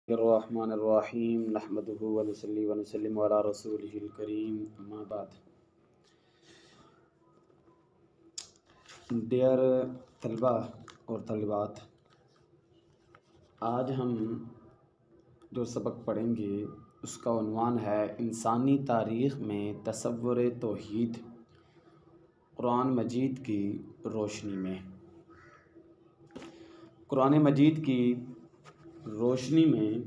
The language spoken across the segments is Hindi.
रहमानिर्रहीम नहमदुहु व नसल्ली व नसल्लिमु अला रसूलिहिल करीम अम्मा बाद। डियर तलबा और तलबात, आज हम जो सबक पढ़ेंगे उसका उन्वान है इंसानी तारीख़ में तसव्वुर तौहीद कुरान मजीद की रोशनी में। कुरान मजीद की रोशनी में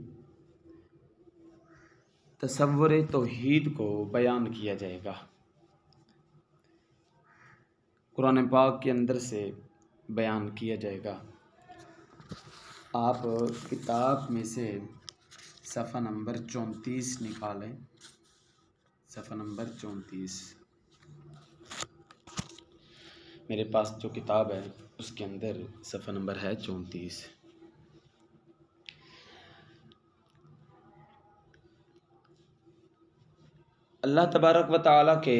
तसव्वुर तौहीद को बयान किया जाएगा। कुरान पाक के अंदर से बयान किया जाएगा। आप किताब में से सफ़ा नंबर 34 निकालें। सफ़ा नंबर 34 मेरे पास जो किताब है उसके अंदर सफ़ा नंबर है 34। अल्लाह तबारक व तआला के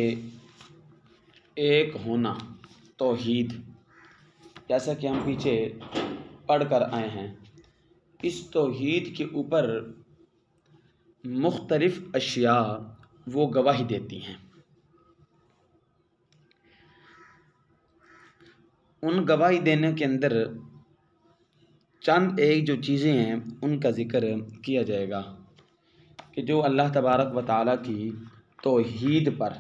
एक होना तौहीद, जैसा कि हम पीछे पढ़ कर आए हैं, इस तौहीद के ऊपर मुख्तलिफ़ अशिया वो गवाही देती हैं। उन गवाही देने के अंदर चंद एक जो चीज़ें हैं उनका ज़िक्र किया जाएगा कि जो अल्लाह तबारक व तआला की तौहीद पर,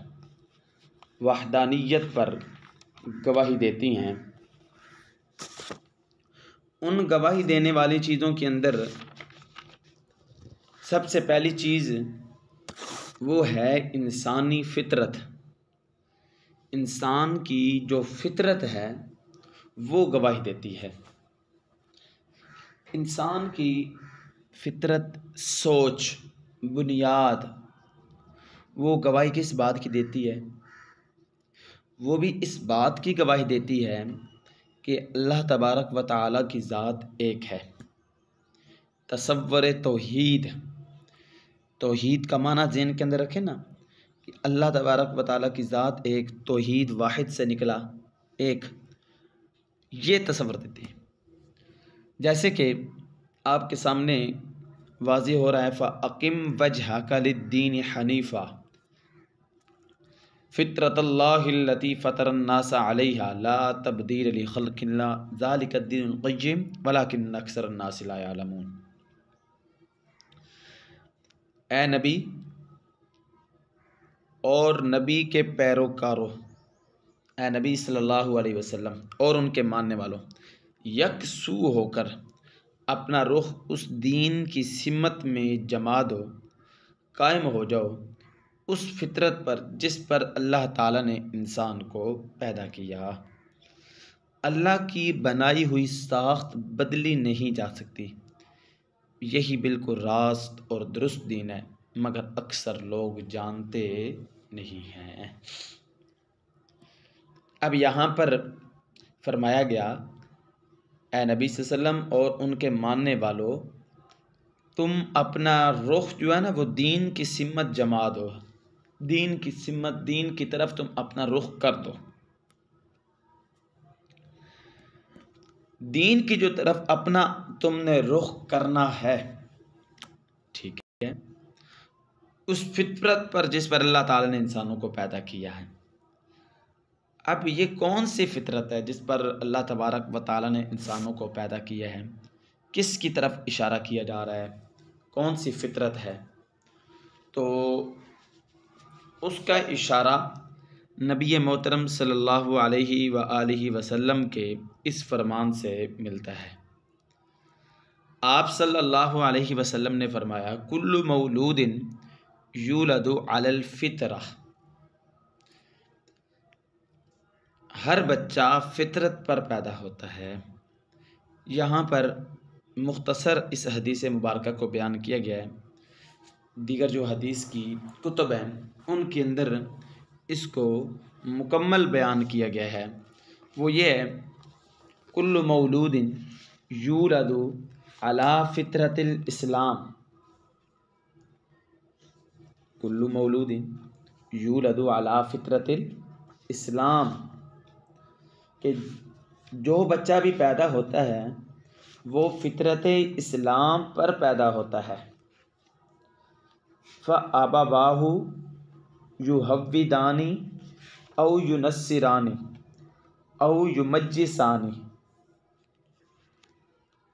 वहदानियत पर गवाही देती हैं। उन गवाही देने वाली चीज़ों के अंदर सबसे पहली चीज़ वो है इंसानी फ़ितरत। इंसान की जो फ़ितरत है वो गवाही देती है। इंसान की फ़ितरत, सोच, बुनियाद, वो गवाही किस बात की देती है? वो भी इस बात की गवाही देती है कि अल्लाह तबारक व तआला की ज़ात एक है। तसव्वुर तौहीद, तौहीद का माना ज़हन के अंदर रखें ना कि अल्लाह तबारक व तआला की ज़ात एक, तौहीद वाहिद से निकला एक, ये तसव्वुर देती है। जैसे कि आपके सामने वाज़ी हो रहा है फ़अक़िम वजहक लिद्दीन हनीफ़ा फ़ित्रतल्लाहिल्लती फ़तरन्नास अलैहा ला तब्दील लिख़ल्क़िल्लाह ज़ालिकद्दीनुल क़य्यिम वलाकिन्न अक्सरन्नास ला यअलमून। ए नबी और नबी के पैरोकारों, ए नबी सल्लल्लाहु अलैहि वसल्लम और उनके मानने वालों, यकसू होकर अपना रुख उस दीन की सिमत में जमा दो, कायम हो जाओ उस फितरत पर जिस पर अल्लाह ताला ने इंसान को पैदा किया। अल्लाह की बनाई हुई साख्त बदली नहीं जा सकती। यही बिल्कुल रास्त और दुरुस्त दीन है, मगर अक्सर लोग जानते नहीं हैं। अब यहाँ पर फरमाया गया, ए नबी सल्लल्लाहु अलैहि वसल्लम और उनके मानने वालों, तुम अपना रुख जो है ना वो दीन की सिमत जमा दो। दीन की सिमत, दीन की तरफ तुम अपना रुख कर दो। दीन की जो तरफ अपना तुमने रुख करना है, ठीक है, उस फितरत पर जिस पर अल्लाह ताला ने इंसानों को पैदा किया है। अब ये कौन सी फितरत है जिस पर अल्लाह तबारक व ताला ने इंसानों को पैदा किया है? किसकी तरफ इशारा किया जा रहा है? कौन सी फितरत है? तो उसका इशारा नबी मोहतरम सल्लल्लाहु अलैहि वसल्लम के इस फरमान से मिलता है। आप सल्लल्लाहु अलैहि वसल्लम ने फरमाया, कुल्लु मौलूदिन यूलदु अलल फितरा, हर बच्चा फितरत पर पैदा होता है। यहाँ पर मुख्तसर इस हदीस मुबारक को बयान किया गया है। दीगर जो हदीस की कुतुब हैं उनके अंदर इसको मुकम्मल बयान किया गया है। वो ये है, कुल्लु मौलूदिन यूलदु अला फितरतिल इस्लाम, कुल्लु मौलूदिन यूलदु अला फितरतिल इस्लाम, कि जो बच्चा भी पैदा होता है वो फितरत इस्लाम पर पैदा होता है। फ़अबवाहु युहव्विदानी औ युनस्सिरानी औ युमज्जिसानी।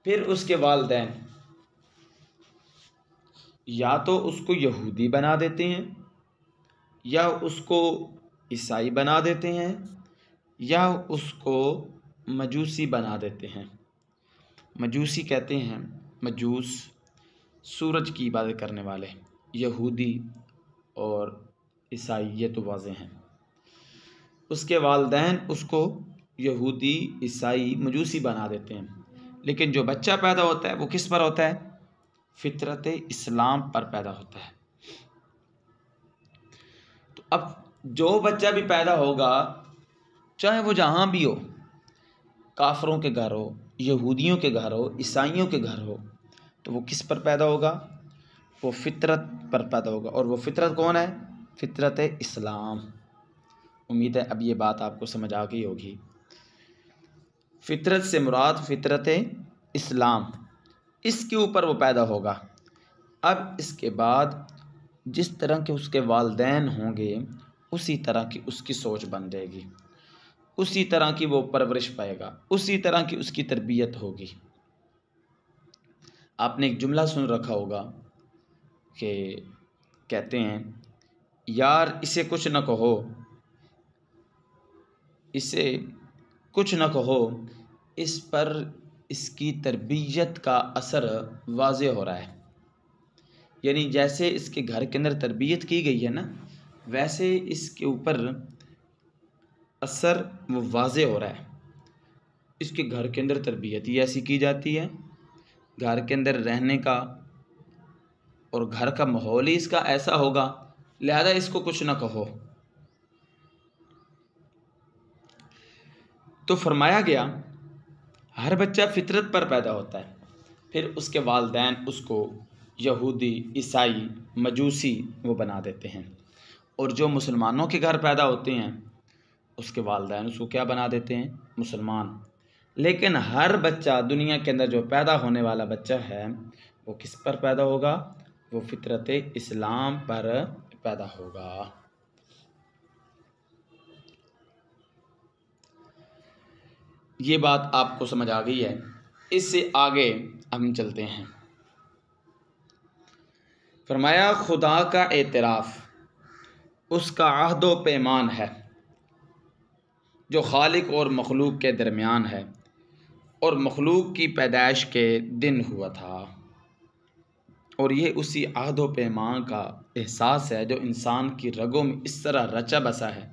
फिर उसके वालिदैन या तो उसको यहूदी बना देते हैं, या उसको ईसाई बना देते हैं, या उसको मजूसी बना देते हैं। मजूसी कहते हैं, मजूस सूरज की इबादत करने वाले। यहूदी और ईसाई ये तो वाज़ेह हैं। उसके वालिदैन उसको यहूदी, ईसाई, मजूसी बना देते हैं, लेकिन जो बच्चा पैदा होता है वो किस पर होता है? फितरत इस्लाम पर पैदा होता है। तो अब जो बच्चा भी पैदा होगा, चाहे वो जहाँ भी हो, काफरों के घर हो, यहूदियों के घर हो, ईसाइयों के घर हो, तो वो किस पर पैदा होगा? वो फितरत पर पैदा होगा। और वो फितरत कौन है? फितरत इस्लाम। उम्मीद है अब ये बात आपको समझ आ गई होगी। फितरत से मुराद फितरत इस्लाम, इसके ऊपर वो पैदा होगा। अब इसके बाद जिस तरह के उसके वालिदैन होंगे, उसी तरह की उसकी सोच बन जाएगी, उसी तरह की वो परवरिश पाएगा, उसी तरह की उसकी तरबियत होगी। आपने एक जुमला सुन रखा होगा कि कहते हैं, यार इसे कुछ न कहो, इसे कुछ न कहो, इस पर इसकी तरबियत का असर वाज़े हो रहा है। यानी जैसे इसके घर के अंदर तरबियत की गई है ना, वैसे इसके ऊपर असर वो वाज़े हो रहा है। इसके घर के अंदर तरबियत ही ऐसी की जाती है, घर के अंदर रहने का और घर का माहौल ही इसका ऐसा होगा, लिहाजा इसको कुछ ना कहो। तो फरमाया गया हर बच्चा फितरत पर पैदा होता है, फिर उसके वालिदैन उसको यहूदी, ईसाई, मजूसी वो बना देते हैं। और जो मुसलमानों के घर पैदा होते हैं, उसके वालिदैन उसको क्या बना देते हैं? मुसलमान। लेकिन हर बच्चा दुनिया के अंदर जो पैदा होने वाला बच्चा है, वो किस पर पैदा होगा? वो फितरत इस्लाम पर पैदा होगा। ये बात आपको समझ आ गई है। इससे आगे हम चलते हैं। फरमाया खुदा का एतराफ़ उसका अहद व पैमान है जो खालिक और मखलूक के दरमियान है, और मखलूक की पैदाइश के दिन हुआ था। और ये उसी अहद व पैमान का एहसास है जो इंसान की रगों में इस तरह रचा बसा है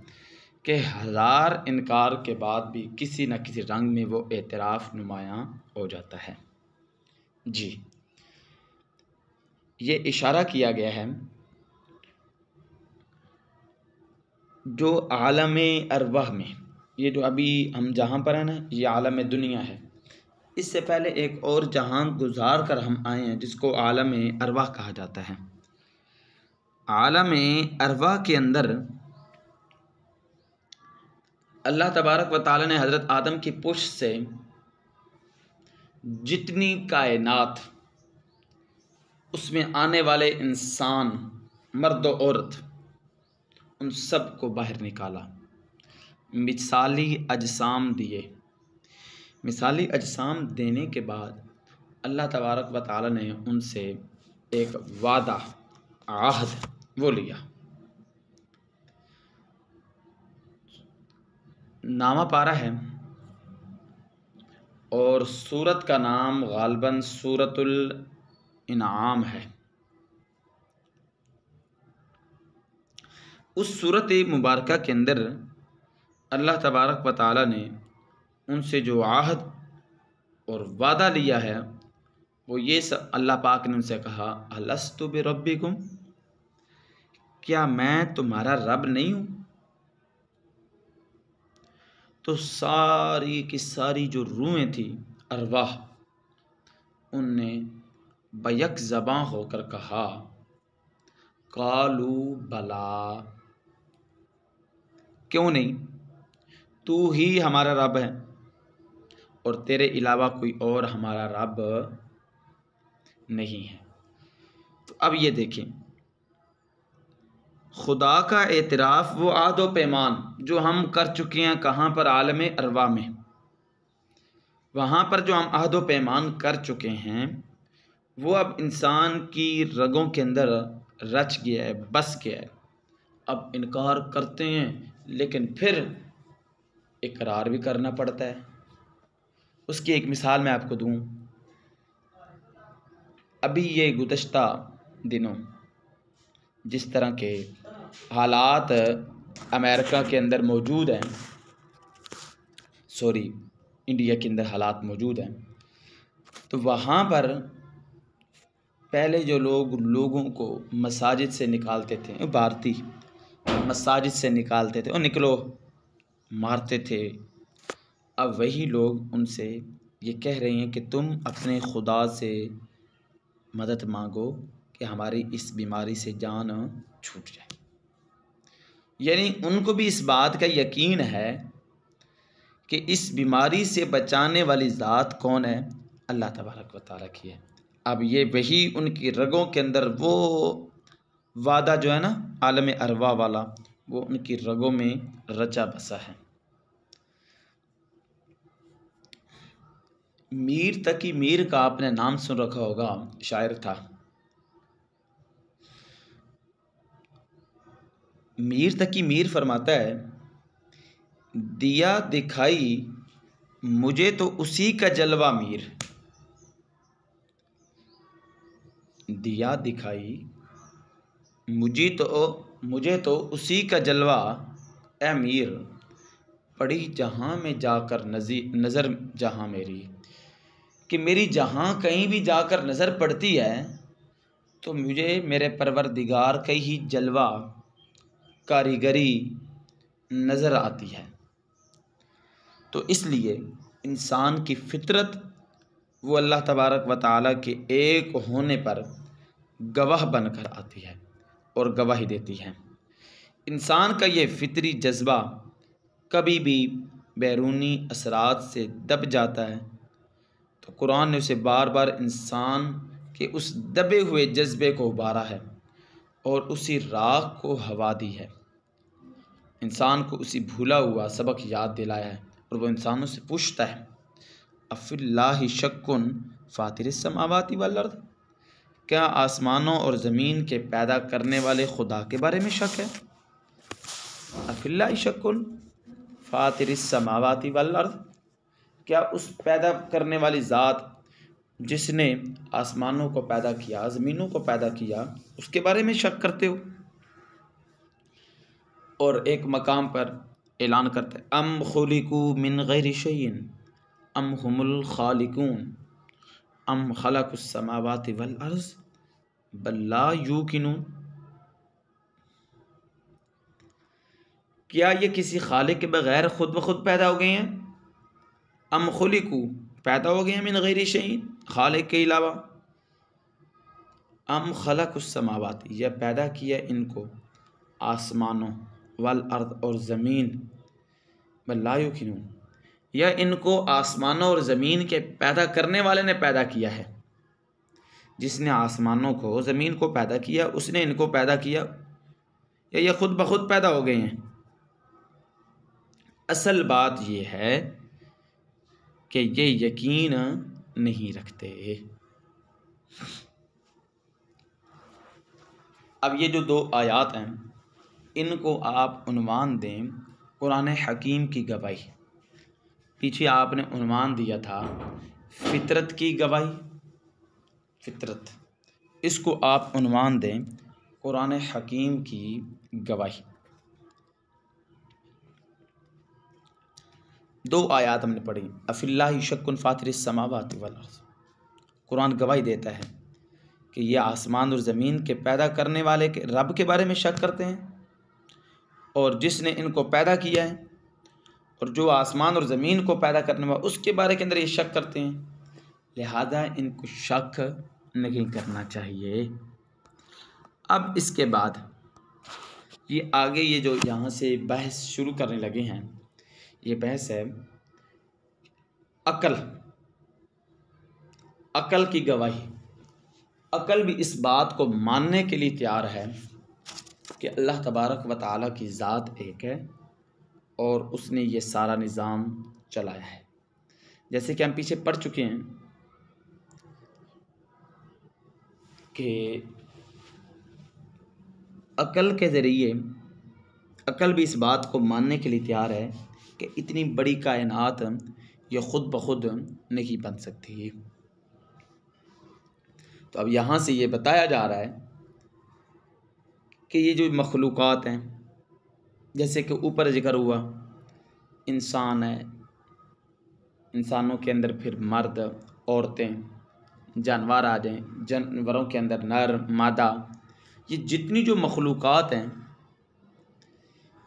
कि हज़ार इनकार के बाद भी किसी न किसी रंग में वो एतराफ़ नुमायाँ हो जाता है। जी, ये इशारा किया गया है जो आलम अरवाह में, ये जो अभी हम जहाँ पर हैं ना, ये आलम दुनिया है। इससे पहले एक और जहां गुजार कर हम आए हैं जिसको आलम अरवाह कहा जाता है। आलम अरवाह के अंदर अल्लाह तबारक व तआला ने हज़रत आदम की पुश्त से जितनी कायनात, उसमें आने वाले इंसान, मर्द और औरत, उन सब को बाहर निकाला, मिसाली अजसाम दिए। मिसाली अजसाम देने के बाद अल्लाह तबारक व तआला ने उनसे एक वादा, आहद वो लिया। नामा पारा है और सूरत का नाम गालबन सूरतुल इनाम है। उस सूरत मुबारका के अंदर अल्लाह तबारक व तआला ने उनसे जो आहद और वादा लिया है, वो ये अल्लाह पाक ने उनसे कहा, अलस्तु बिरब्बिकुम, क्या मैं तुम्हारा रब नहीं हूँ? तो सारी की सारी जो रूहें थी, अरवाह, उनने बैक ज़बां होकर कहा, कालू बला, क्यों नहीं, तू ही हमारा रब है और तेरे अलावा कोई और हमारा रब नहीं है। तो अब ये देखें, खुदा का एतराफ़, वो आहद व पैमान जो हम कर चुके हैं, कहाँ पर? आलम अरवा में। वहाँ पर जो हम अहद व पैमान कर चुके हैं वो अब इंसान की रगों के अंदर रच गया है, बस गया है। अब इनकार करते हैं लेकिन फिर इकरार भी करना पड़ता है। उसकी एक मिसाल मैं आपको दूं। अभी ये गुज़श्ता दिनों जिस तरह के हालात अमेरिका के अंदर मौजूद हैं, इंडिया के अंदर हालात मौजूद हैं, तो वहाँ पर पहले जो लोगों को मसाजिद से निकालते थे, भारतीय मसाजिद से निकालते थे और निकलो मारते थे, अब वही लोग उनसे ये कह रहे हैं कि तुम अपने खुदा से मदद मांगो कि हमारी इस बीमारी से जान छूट जाए। यानी उनको भी इस बात का यकीन है कि इस बीमारी से बचाने वाली ज़ात कौन है? अल्लाह तबारक व तआला की है। अब ये वही उनकी रगों के अंदर वो वादा जो है ना आलम अरवा वाला, वो उनकी रगों में रचा बसा है। मीर तकी मीर का आपने नाम सुन रखा होगा, शायर था। मीर तकी मीर फरमाता है, दिया दिखाई मुझे तो उसी का जलवा मीर, दिया दिखाई मुझे तो उसी का जलवा ए मीर, पड़ी जहाँ में जाकर नज़र जहाँ मेरी, कि मेरी जहाँ कहीं भी जाकर नज़र पड़ती है तो मुझे मेरे परवरदिगार का ही जलवा कारीगरी नज़र आती है। तो इसलिए इंसान की फितरत वो अल्लाह तबारक व तआला के एक होने पर गवाह बनकर आती है और गवाही देती है। इंसान का ये फितरी जज्बा कभी भी बैरूनी असरात से दब जाता है तो कुरान ने उसे बार बार इंसान के उस दबे हुए जज्बे को उबारा है और उसी राख को हवा दी है। इंसान को उसी भूला हुआ सबक याद दिलाया है और वो इंसानों से पूछता है, अफ़िल्लाहि शक्कुन फ़ातिरिस समावाति वल अर्द, क्या आसमानों और ज़मीन के पैदा करने वाले खुदा के बारे में शक है? अफ़िल्लाहि शक्कुन फ़ातिरिस समावाति वल अर्द, क्या उस पैदा करने वाली ज़ात जिसने आसमानों को पैदा किया, ज़मीनों को पैदा किया, उसके बारे में शक करते हो? और एक मकाम पर ऐलान करते हैं, अम खुलिकू मिन गैरि शैइन अम हुमुल खालिकून अम खलकुस समावाति वल अर्ज़ बल ला यूकिनून, क्या ये किसी खालिक के बगैर खुद ब खुद पैदा हो गए हैं? अम खुलिकू पैदा हो गए हैं मिन गैरि शैइन खालिक के अलावा, अम खलकुस समावाति या पैदा किया इनको आसमानों वल अर्द और ज़मीन, बल ला यूकिनून या इनको आसमानों और ज़मीन के पैदा करने वाले ने पैदा किया है। जिसने आसमानों को ज़मीन को पैदा किया उसने इनको पैदा किया या ये खुद ब खुद पैदा हो गए हैं? असल बात ये है कि ये यकीन नहीं रखते। अब ये जो दो आयात हैं इनको आप उन्वान दें कुरान हकीम की गवाही। पीछे आपने उन्वान दिया था फितरत की गवाही, फितरत, इसको आप उन्वान दें कुरान हकीम की गवाही। दो आयत हमने पढ़ी, अफ़िल्लाहि शक्कुन फ़ातिरिस समावाति वल अर्ज़, कुरान गवाही देता है कि ये आसमान और ज़मीन के पैदा करने वाले के रब के बारे में शक करते हैं और जिसने इनको पैदा किया है और जो आसमान और ज़मीन को पैदा करने वाला उसके बारे के अंदर ये शक करते हैं, लिहाजा इनको शक नहीं करना चाहिए। अब इसके बाद ये आगे ये जो यहाँ से बहस शुरू करने लगे हैं, ये बहस है अकल, अकल की गवाही, अकल भी इस बात को मानने के लिए तैयार है कि अल्लाह तबारक व तआला की ज़ात एक है और उसने ये सारा निज़ाम चलाया है। जैसे कि हम पीछे पढ़ चुके हैं कि अकल के ज़रिए, अकल भी इस बात को मानने के लिए तैयार है कि इतनी बड़ी कायनात ये ख़ुद ब खुद नहीं बन सकती। तो अब यहाँ से ये बताया जा रहा है कि ये जो मखलूक़ात हैं, जैसे कि ऊपर जिक्र हुआ इंसान है, इंसानों के अंदर फिर मर्द, औरतें, जानवर आ जाएं, जानवरों के अंदर नर मादा, ये जितनी जो मखलूक़ात हैं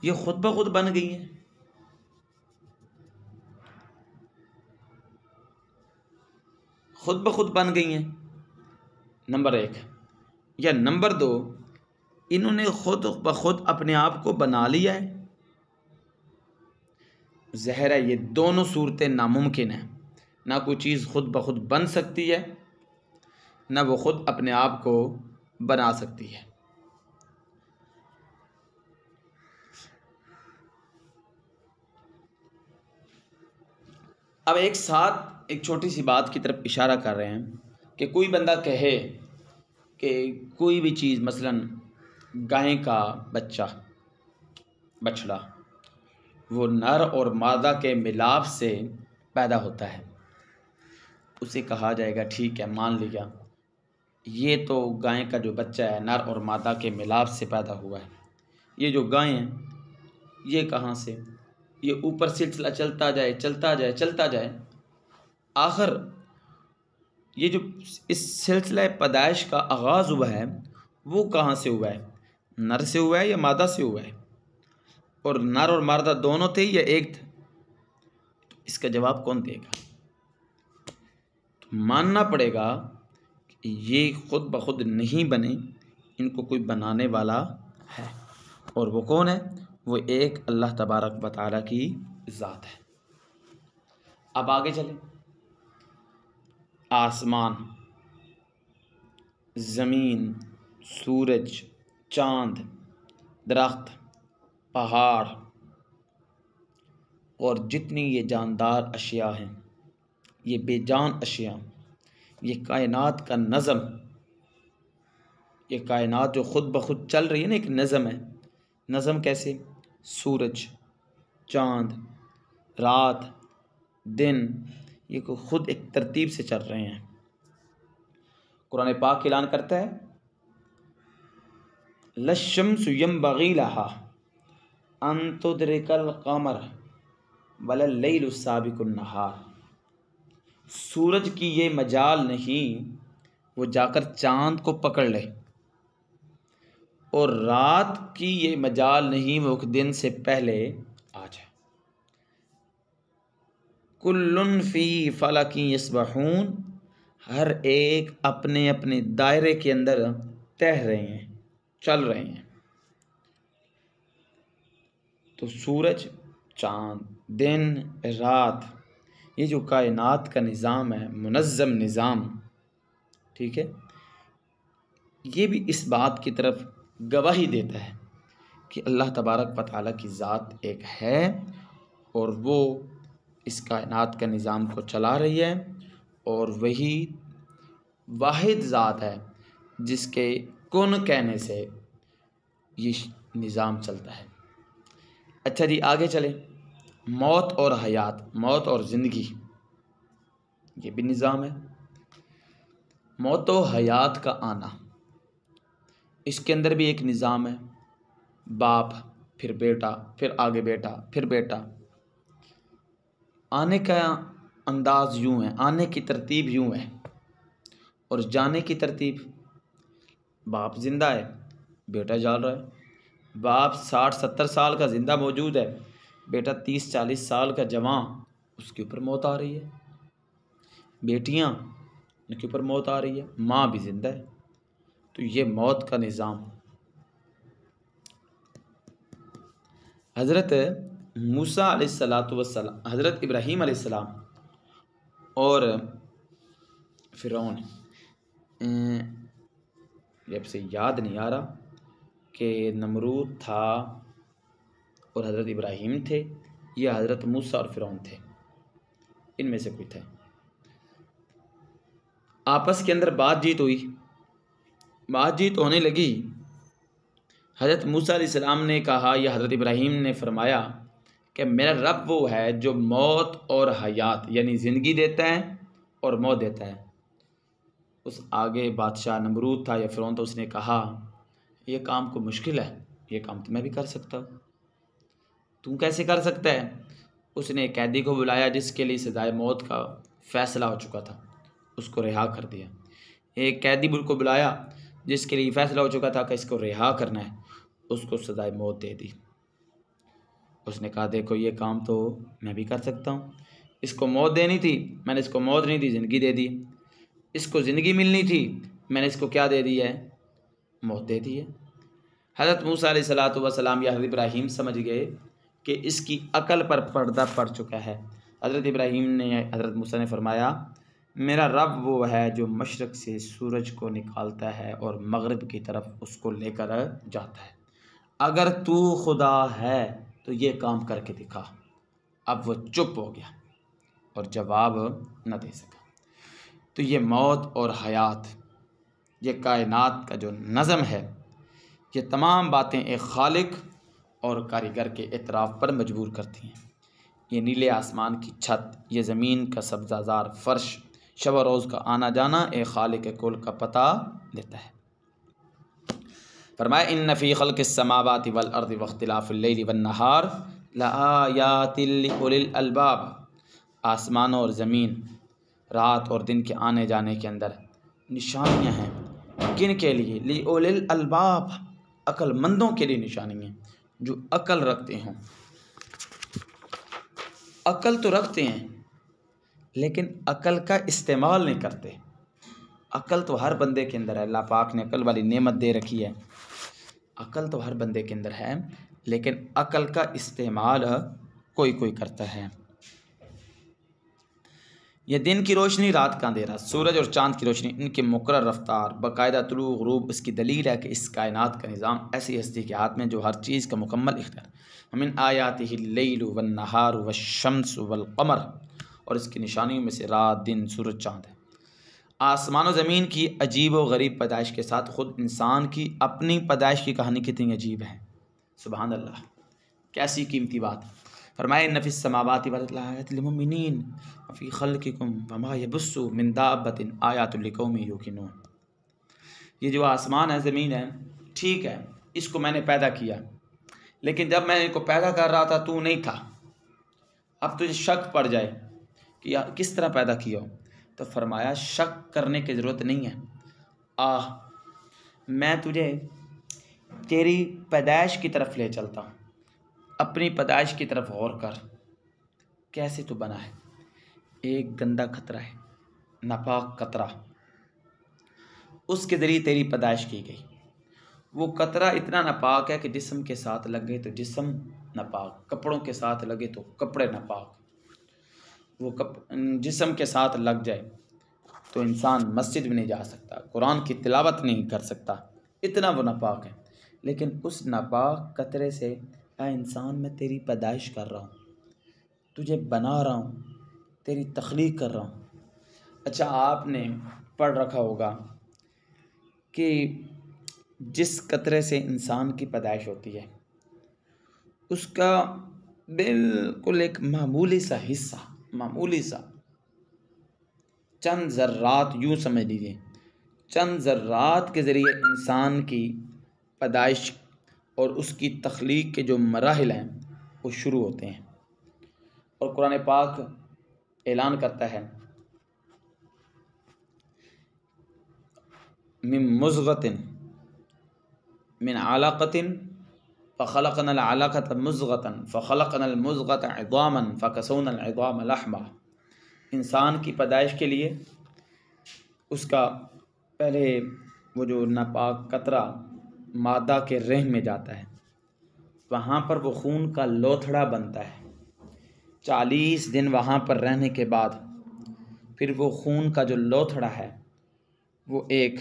ये ख़ुद ब खुद बन गई हैं। ख़ुद ब खुद बन गई हैं, नंबर एक। या नंबर दो, इन्होंने ख़ुद ब खुद अपने आप को बना लिया है। ज़ाहिर है ये दोनों सूरतें नामुमकिन हैं, ना कोई चीज़ ख़ुद ब खुद बन सकती है, ना वो ख़ुद अपने आप को बना सकती है। अब एक साथ एक छोटी सी बात की तरफ इशारा कर रहे हैं कि कोई बंदा कहे कि कोई भी चीज़, मसलन गाय का बच्चा, बछड़ा, वो नर और मादा के मिलाप से पैदा होता है, उसे कहा जाएगा ठीक है, मान लिया ये तो गाय का जो बच्चा है नर और मादा के मिलाप से पैदा हुआ है। ये जो गाय हैं ये कहाँ से, ये ऊपर सिलसिला चलता जाए चलता जाए चलता जाए, आखिर ये जो इस सिलसिला पैदाइश का आगाज़ हुआ है वो कहाँ से हुआ है, नर से हुआ है या मादा से हुआ है? और नर और मादा दोनों थे या एक थे? तो इसका जवाब कौन देगा? तो मानना पड़ेगा कि ये खुद ब खुद नहीं बने, इनको कोई बनाने वाला है, और वो कौन है? वो एक अल्लाह तबारक व तआला की ज़ात है। अब आगे चलें। आसमान, ज़मीन, सूरज, चाँद, दरख्त, पहाड़ और जितनी ये जानदार अशिया हैं, ये बेजान अशिया, ये कायनात का नज़म, ये कायनात जो ख़ुद ब खुद चल रही है ना, एक नज़म है। नज़म कैसे? सूरज, चाँद, रात, दिन, ये को ख़ुद एक तरतीब से चल रहे हैं। कुरान पाक ऐलान करता है लश्शम्सु यंबग़ी लहा अन तुदरिकल क़मर वलल लैलु साबिकुन नहार। सूरज की ये मजाल नहीं वो जाकर चाँद को पकड़ ले, और रात की ये मजाल नहीं वो दिन से पहले आ जाए। कुल्लुन फ़ी फ़लकिन यस्बहून, हर एक अपने अपने दायरे के अंदर तैर रहे हैं, चल रहे हैं। तो सूरज, चाँद, दिन, रात, ये जो कायनात का निज़ाम है, मुनज़्ज़म निज़ाम, ठीक है, ये भी इस बात की तरफ गवाही देता है कि अल्लाह तबारक व तआला की ज़ात एक है और वो इस कायनात का निज़ाम को चला रही है, और वही वाहिद ज़ात है जिसके कुन कहने से ये निज़ाम चलता है। अच्छा जी, आगे चले। मौत और हयात, मौत और ज़िंदगी, ये भी निज़ाम है। मौत और हयात का आना, इसके अंदर भी एक निज़ाम है। बाप, फिर बेटा, फिर आगे बेटा, फिर बेटा। आने का अंदाज़ यूँ है, आने की तरतीब यूँ है, और जाने की तरतीब, बाप ज़िंदा है, बेटा जा रहा है। बाप 60-70 साल का ज़िंदा मौजूद है, बेटा 30-40 साल का जवान, उसके ऊपर मौत आ रही है। बेटियाँ, उनके ऊपर मौत आ रही है। माँ भी ज़िंदा है। तो ये मौत का निज़ाम। हज़रत मूसा अलैहिस्सलातु वस्सलाम, हज़रत इब्राहीम अलैहिस्सलाम और फ़िरौन, जब से याद नहीं आ रहा कि नमरूद था और हज़रत इब्राहीम थे या हज़रत मूसा और फ़िरौन थे, इनमें से कोई थे। आपस के अंदर बातचीत हुई, बातचीत होने लगी। हज़रत मूसा अलैहिस्सलाम ने कहा या हज़रत इब्राहीम ने फरमाया कि मेरा रब वो है जो मौत और हयात यानी ज़िंदगी देता है और मौत देता है। उस आगे बादशाह नमरूद था या फ़िरौन, तो उसने कहा ये काम को मुश्किल है, ये काम तो मैं भी कर सकता हूँ, तू कैसे कर सकता है। उसने एक कैदी को बुलाया जिसके लिए सज़ाए मौत का फ़ैसला हो चुका था, उसको रिहा कर दिया। एक कैदी को बुलाया जिसके लिए फ़ैसला हो चुका था कि इसको रिहा करना है, उसको सज़ाए मौत दे दी। उसने कहा देखो ये काम तो मैं भी कर सकता हूँ, इसको मौत देनी थी, मैंने इसको मौत नहीं दी, ज़िंदगी दे दी। इसको ज़िंदगी मिलनी थी, मैंने इसको क्या दे दी है, मौत दे दी है। हज़रत मूसा अलैहिस्सलातु वस्सलाम या हज़रत इब्राहीम समझ गए कि इसकी अकल पर पर्दा पड़ चुका है। हज़रत इब्राहीम ने, हज़रत मूसा ने फरमाया मेरा रब वो है जो मशरक़ से सूरज को निकालता है और मग़रिब की तरफ उसको लेकर जाता है, अगर तू खुदा है तो ये काम करके दिखा। अब वो चुप हो गया और जवाब न दे सका। तो ये मौत और हयात, ये कायनात का जो नज़म है, ये तमाम बातें एक खालिक और कारीगर के एतराफ़ पर मजबूर करती हैं। ये नीले आसमान की छत, ये ज़मीन का सब्ज़ाज़ार फ़र्श, शब और रोज़ का आना जाना एक खालिक कुल का पता देता है। फरमाया इन्न फ़ी ख़ल्क़िस समावाति वल अर्दि वख्तिलाफ़िल लैलि वन नहार लआयातिल लिउलिल अलबाब। आसमान और ज़मीन, रात और दिन के आने जाने के अंदर निशानियाँ हैं। किन के लिए? लिउलिल अलबाब, अक्लमंदों के लिए निशानी है, जो अकल रखते हों। अकल तो रखते हैं लेकिन अकल का इस्तेमाल नहीं करते। अकल तो हर बंदे के अंदर है, अल्लाह पाक ने अकल वाली नेमत दे रखी है। अकल तो हर बंदे के अंदर है लेकिन अकल का इस्तेमाल कोई कोई करता है। यह दिन की रोशनी, रात का अंधेरा, सूरज और चाँद की रोशनी, इनकी मुकर्रर रफ्तार, बाकायदा तुलू ग़ुरूब, इसकी दलील है कि इस कायनात का निज़ाम ऐसी हस्ती के हाथ में जो हर चीज़ का मुकम्मल इख्तियार। मिन आयातिहिल लैलु वन नहारु वश्शम्सु वल क़मर, और इसकी निशानियों में से रात, दिन, सूरज, चाँद है। आसमान और ज़मीन की अजीब व गरीब पैदाइश के साथ ख़ुद इंसान की अपनी पैदाइश की कहानी कितनी अजीब है। सुबहान अल्लाह, कैसी कीमती बात। फरमाए इन्न फ़िस समावाति वल अर्दि लआयातिल लिलमुमिनीन व फ़ी ख़ल्क़िकुम वमा यबस्सु मिन दाब्बतिन आयातुल लिक़ौमिन युक़िनून। ये जो आसमान है, ज़मीन है, ठीक है, इसको मैंने पैदा किया, लेकिन जब मैं इनको पैदा कर रहा था तू नहीं था। अब तुझे शक पड़ जाए कि यार किस तरह पैदा किया हो, तो फरमाया शक करने की ज़रूरत नहीं है। मैं तुझे तेरी पैदाइश की तरफ ले चलता हूँ, अपनी पैदाइश की तरफ गौर कर। कैसे तो बना है, एक गंदा खतरा है, नापाक कतरा, उसके ज़रिए तेरी पैदाइश की गई। वो कतरा इतना नापाक है कि जिस्म के साथ लगे तो जिस्म नापाक, कपड़ों के साथ लगे तो कपड़े नापाक। वो जिस्म के साथ लग जाए तो इंसान मस्जिद में नहीं जा सकता, कुरान की तिलावत नहीं कर सकता, इतना वो नापाक है। लेकिन उस नापाक कतरे से इंसान मैं तेरी पैदाइश कर रहा हूँ, तुझे बना रहा हूँ, तेरी तख्लीक कर रहा हूँ। अच्छा, आपने पढ़ रखा होगा कि जिस कतरे से इंसान की पैदाइश होती है उसका बिल्कुल एक मामूली सा हिस्सा, मामूली सा चंद ज़र्रात, यूँ समझ लीजिए चंद ज़र्रात के ज़रिए इंसान की पैदाइश और उसकी तख्लीक के जो मराहिल हैं वो शुरू होते हैं। और कुरान पाक ऐलान करता है मिन मुज़ग़तिन मिन अलक़तिन फ़ख़लक़नल अलक़त मुज़ग़तन फ़ख़लक़नल मुज़ग़त इज़ामन फ़कसौनल इज़ाम लहमा। इंसान की पैदाइश के लिए उसका पहले वो जो नापाक कतरा मादा के रहम में जाता है, वहाँ पर वो खून का लोथड़ा बनता है। 40 दिन वहाँ पर रहने के बाद फिर वो खून का जो लोथड़ा है वो एक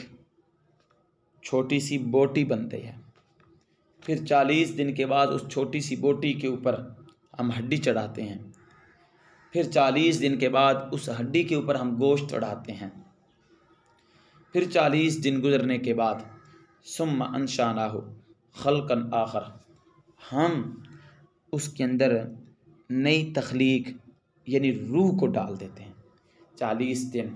छोटी सी बोटी बनती है। फिर 40 दिन के बाद उस छोटी सी बोटी के ऊपर हम हड्डी चढ़ाते हैं। फिर 40 दिन के बाद उस हड्डी के ऊपर हम गोश्त चढ़ाते हैं। फिर 40 दिन गुजरने के बाद सुम्मा अंशानाहु खल्कन आखर, हम उसके अंदर नई तख्लीक यानी रूह को डाल देते हैं। 40 दिन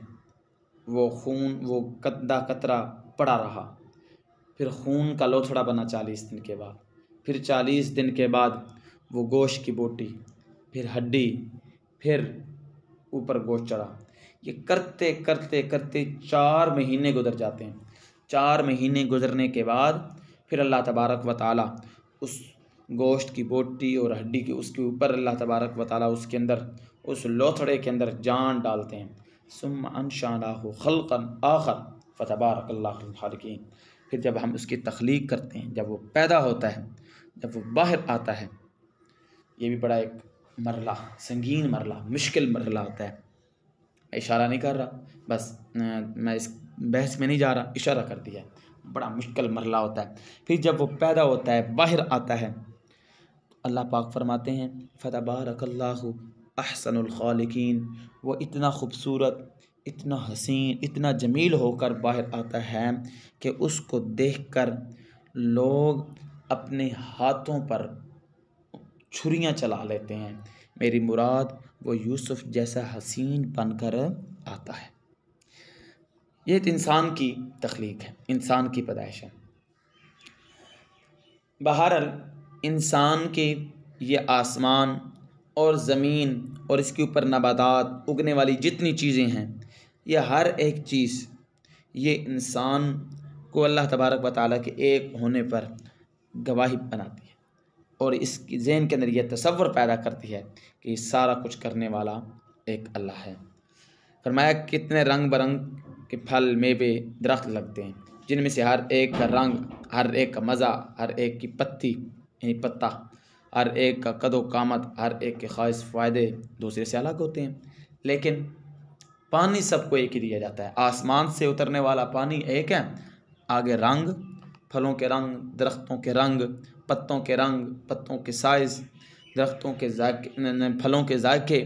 वो खून, वो कतरा कतरा पड़ा रहा, फिर खून का लोथड़ा बना 40 दिन के बाद। फिर 40 दिन के बाद वो गोश्त की बोटी, फिर हड्डी, फिर ऊपर गोश्त चढ़ा। ये करते करते करते 4 महीने गुजर जाते हैं। 4 महीने गुजरने के बाद फिर अल्लाह तबारक व ताला उस गोश्त की बोटी और हड्डी के उसके ऊपर अल्लाह तबारक व ताला उसके अंदर, उस लोथड़े के अंदर जान डालते हैं। सुम्मा अंशानाहु खल्कन आखर फतबारकल्लाहुल खालिकीन। फिर जब हम उसकी तख्लीक करते हैं, जब वो पैदा होता है, जब वो बाहर आता है, ये भी बड़ा एक मरला, संगीन मरला, मुश्किल मरला होता है। मैं इशारा नहीं कर रहा, बस मैं इस बहस में नहीं जा रहा, इशारा कर दिया। बड़ा मुश्किल मरला होता है। फिर जब वो पैदा होता है, बाहर आता है, तो अल्लाह पाक फरमाते हैं फतबारकल्लाहु अहसनुल खालिकीन। वो इतना खूबसूरत, इतना हसीन, इतना जमील होकर बाहर आता है कि उसको देखकर लोग अपने हाथों पर छुरियां चला लेते हैं। मेरी मुराद वो यूसुफ जैसा हसीन बनकर आता है। ये इंसान की तख्लीक है, इंसान की पैदाइश है। बहरहाल इंसान के ये आसमान और ज़मीन और इसके ऊपर नबातात, उगने वाली जितनी चीज़ें हैं, ये हर एक चीज़ ये इंसान को अल्लाह तबारक व तआला के एक होने पर गवाही बनाती है और इसकी ज़हन के अंदर यह तसव्वुर पैदा करती है कि सारा कुछ करने वाला एक अल्लाह है। फरमाया कितने रंग बरंग के फल, मेवे, दरख्त लगते हैं, जिनमें से हर एक का रंग, हर एक का मज़ा, हर एक की पत्ती यानी पत्ता, हर एक का कदो कामत, हर एक के ख़ास फ़ायदे दूसरे से अलग होते हैं। लेकिन पानी सबको एक ही दिया जाता है। आसमान से उतरने वाला पानी एक है, आगे रंग, फलों के रंग, दरख्तों के रंग, पत्तों के रंग, पत्तों के साइज़, दरख्तों के जायके, फलों के जायके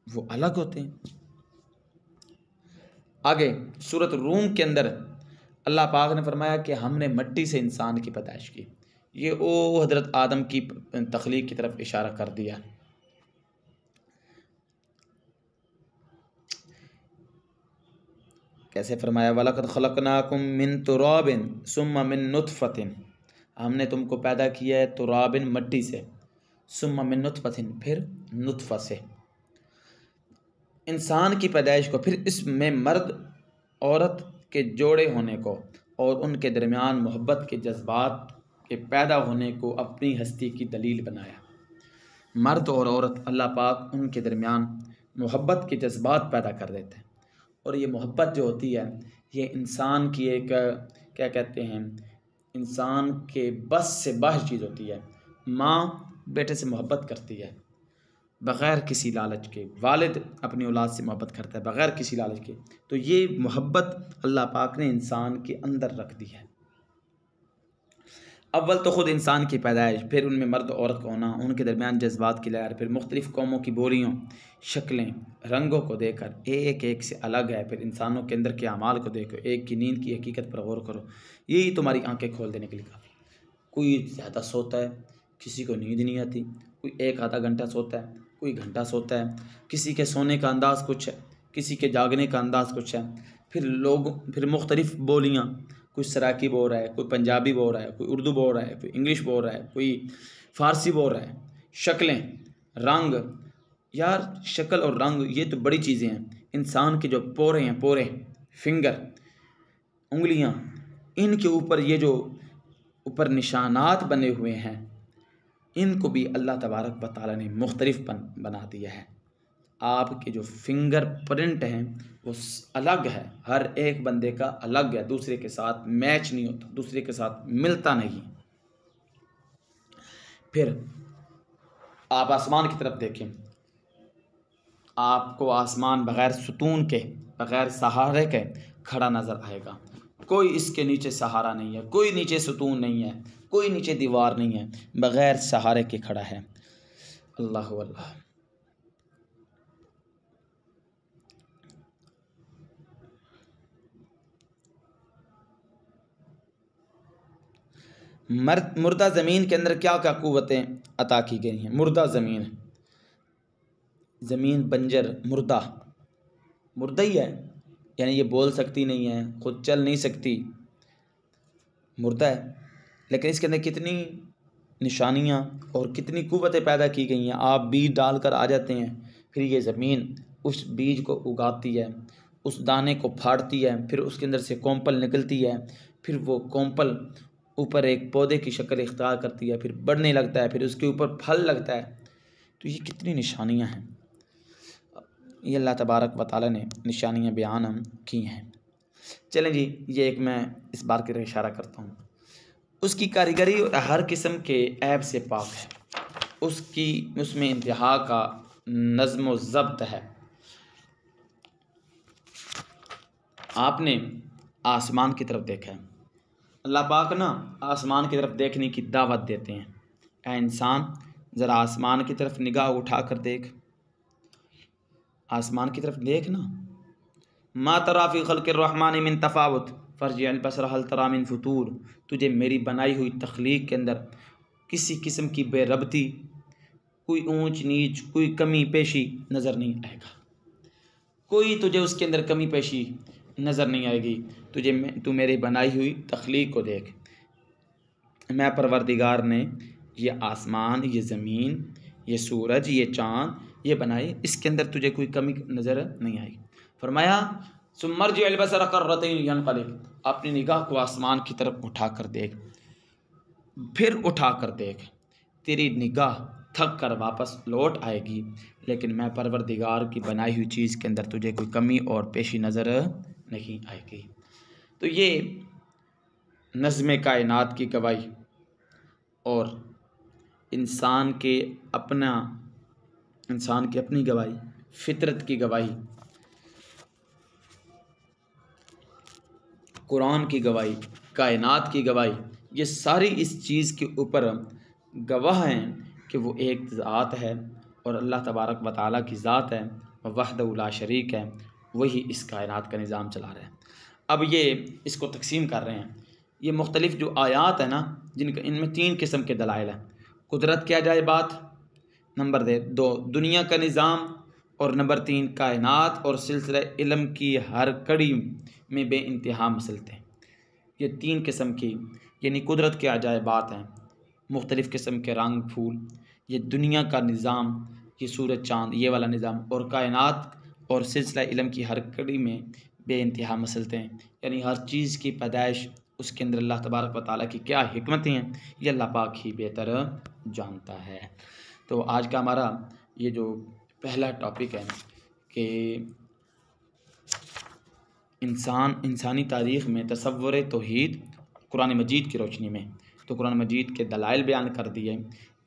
वो अलग होते हैं। आगे सूरत रूम के अंदर अल्लाह पाक ने फरमाया कि हमने मिट्टी से इंसान की पैदाइश की। ये ओ हज़रत आदम की तख्लीक की तरफ इशारा कर दिया। कैसे फरमाया वलक़द ख़लक़नाकुम मिन तुराबिन सुम्मा मिन नुतफ़तिन, हमने तुमको पैदा किया है तुराबिन मिट्टी से, सुम्मा मिन नुतफ़तिन फिर नुतफ़ा से। इंसान की पैदाइश को, फिर इसमें मर्द औरत के जोड़े होने को और उनके दरमियान मोहब्बत के जज्बात के पैदा होने को अपनी हस्ती की दलील बनाया। मर्द और औरत अल्लाह पाक उनके दरमियान मोहब्बत के जज्बात पैदा कर देते हैं और ये मोहब्बत जो होती है ये इंसान की एक क्या कहते हैं, इंसान के बस से बाहर चीज़ होती है। माँ बेटे से मोहब्बत करती है बग़ैर किसी लालच के, वालिद अपनी औलाद से मोहब्बत करता है बग़ैर किसी लालच के। तो ये मोहब्बत अल्लाह पाक ने इंसान के अंदर रख दी है। अव्वल तो ख़ुद इंसान की पैदाइश, फिर उनमें मर्द औरत का होना, उनके दरमियान जज्बात की लहर, फिर मुख्तलिफ़ कौमों की बोलियों, शक्लें, रंगों को देखकर एक एक से अलग है। फिर इंसानों के अंदर के अमाल को देखो, एक की नींद की हकीकत पर गौर करो। यही तुम्हारी आंखें खोल देने के लिए काफ़ी। कोई ज़्यादा सोता है, किसी को नींद नहीं आती, कोई 1 आधा घंटा सोता है, कोई घंटा सोता है, किसी के सोने का अंदाज़ कुछ है, किसी के जागने का अंदाज़ कुछ है। फिर मुख्तलिफ़ बोलियाँ, कोई सराकी बोल रहा है, कोई पंजाबी बोल रहा है, कोई उर्दू बोल रहा है, कोई इंग्लिश बोल रहा है, कोई फ़ारसी बोल रहा है। शक्लें, रंग, यार शक्ल और रंग ये तो बड़ी चीज़ें हैं। इंसान के जो पोरे हैं, पोरे, फिंगर, उंगलियां, इनके ऊपर ये जो ऊपर निशानात बने हुए हैं, इनको भी अल्लाह तबारक व तआला ने मुख्तलिफ बना दिया है। आपके जो फिंगर प्रिंट हैं वो अलग है, हर एक बंदे का अलग है, दूसरे के साथ मैच नहीं होता, दूसरे के साथ मिलता नहीं। फिर आप आसमान की तरफ देखें, आपको आसमान बग़ैर सुतून के, बग़ैर सहारे के खड़ा नज़र आएगा। कोई इसके नीचे सहारा नहीं है, कोई नीचे सुतून नहीं है, कोई नीचे दीवार नहीं है, बग़ैर सहारे के खड़ा है। अल्लाह अल्लाह। मुर्दा ज़मीन के अंदर क्या क्या क़ुव्वतें अता की गई हैं। मुर्दा ज़मीन, ज़मीन बंजर, मुर्दा मुर्दा ही है, यानी ये बोल सकती नहीं है, खुद चल नहीं सकती, मुर्दा है। लेकिन इसके अंदर कितनी निशानियाँ और कितनी क़ुव्वतें पैदा की गई हैं। आप बीज डालकर आ जाते हैं, फिर ये ज़मीन उस बीज को उगाती है, उस दाने को फाड़ती है, फिर उसके अंदर से कोंपल निकलती है, फिर वो कोंपल ऊपर एक पौधे की शक्ल इख्तियार करती है, फिर बढ़ने लगता है, फिर उसके ऊपर फल लगता है। तो ये कितनी निशानियाँ हैं, ये अल्लाह तबारक व तआला ने निशानियाँ बयान की हैं। चलें जी, ये एक मैं इस बात की तरफ इशारा करता हूँ। उसकी कारीगरी हर किस्म के ऐब से पाक है, उसमें इंतहा का नज़्म व ज़ब्त है। आपने आसमान की तरफ देखा है, अल्लाह पाक ना आसमान की तरफ देखने की दावत देते हैं। ऐ इंसान, ज़रा आसमान की तरफ निगाह उठा कर देख, आसमान की तरफ देख ना। मा तरा फ़ी ख़ल्क़िर रहमानि मिन तफ़ावुत फ़र्जिअल बसर हल तरा मिन फ़ुतूर। तुझे मेरी बनाई हुई तख्लीक के अंदर किसी किस्म की बेरबती, कोई ऊंच नीच, कोई कमी पेशी नज़र नहीं आएगा। कोई तुझे उसके अंदर कमी पेशी नज़र नहीं आएगी। तू मेरी बनाई हुई तख्लीक को देख। मैं परवरदिगार ने ये आसमान, ये ज़मीन, ये सूरज, ये चाँद, ये बनाए, इसके अंदर तुझे कोई कमी नज़र नहीं आई। फरमाया सुम्मर्जिअल बसर कर्रतैन यनक़लिब, अपनी निगाह को आसमान की तरफ उठा कर देख, फिर उठा कर देख, तेरी निगाह थक कर वापस लौट आएगी, लेकिन मैं परवरदिगार की बनाई हुई चीज़ के अंदर तुझे कोई कमी और पेशी नज़र नहीं आएगी। तो ये नज़्म कायनात की गवाही और इंसान की अपनी गवाही, फितरत की गवाही, कुरान की गवाही, कायनात की गवाही, ये सारी इस चीज़ के ऊपर गवाह हैं कि वो एक ज़ात है और अल्लाह तबारक व तआला की ज़ात है, वहदहु ला शरीक है, वही इस कायनात का निज़ाम चला रहे हैं। अब ये इसको तकसीम कर रहे हैं, ये मुख्तलिफ़ जो आयात है ना, जिनका इनमें 3 किस्म के दलाइल हैं। कुदरत की अजाइबात, नंबर 2 दुनिया का निज़ाम, और नंबर 3 कायनात और सिलसिला इल्म की हर कड़ी में बेइंतहा मसलते हैं। ये 3 किस्म की यानी कुदरत के अजाइबात हैं, मुख्तलिफ़ किस्म के रंग फूल, ये दुनिया का निज़ाम, ये सूरज चाँद, ये वाला निज़ाम, और कायनात और सिलसिला इल्म की हर कड़ी में बेइंतहा मसलते हैं, यानी हर चीज़ की पैदाइश, उसके अंदर अल्लाह तबारक व तआला की क्या हिकमतें हैं, ये अल्लाह पाक ही बेहतर जानता है। तो आज का हमारा ये जो पहला टॉपिक है कि इंसानी तारीख़ में तसव्वुर तौहीद कुरान मजीद की रोशनी में, तो कुरान मजीद के दलाइल बयान कर दिए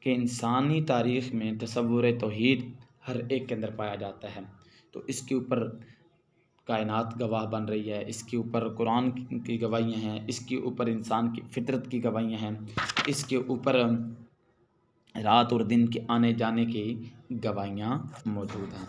कि इंसानी तारीख़ में तसव्वुर तौहीद हर एक के अंदर पाया जाता है। तो इसके ऊपर कायनात गवाह बन रही है, इसके ऊपर कुरान की गवाहियाँ हैं, इसके ऊपर इंसान की फितरत की गवाहियाँ हैं, इसके ऊपर रात और दिन के आने जाने की गवाहियाँ मौजूद हैं।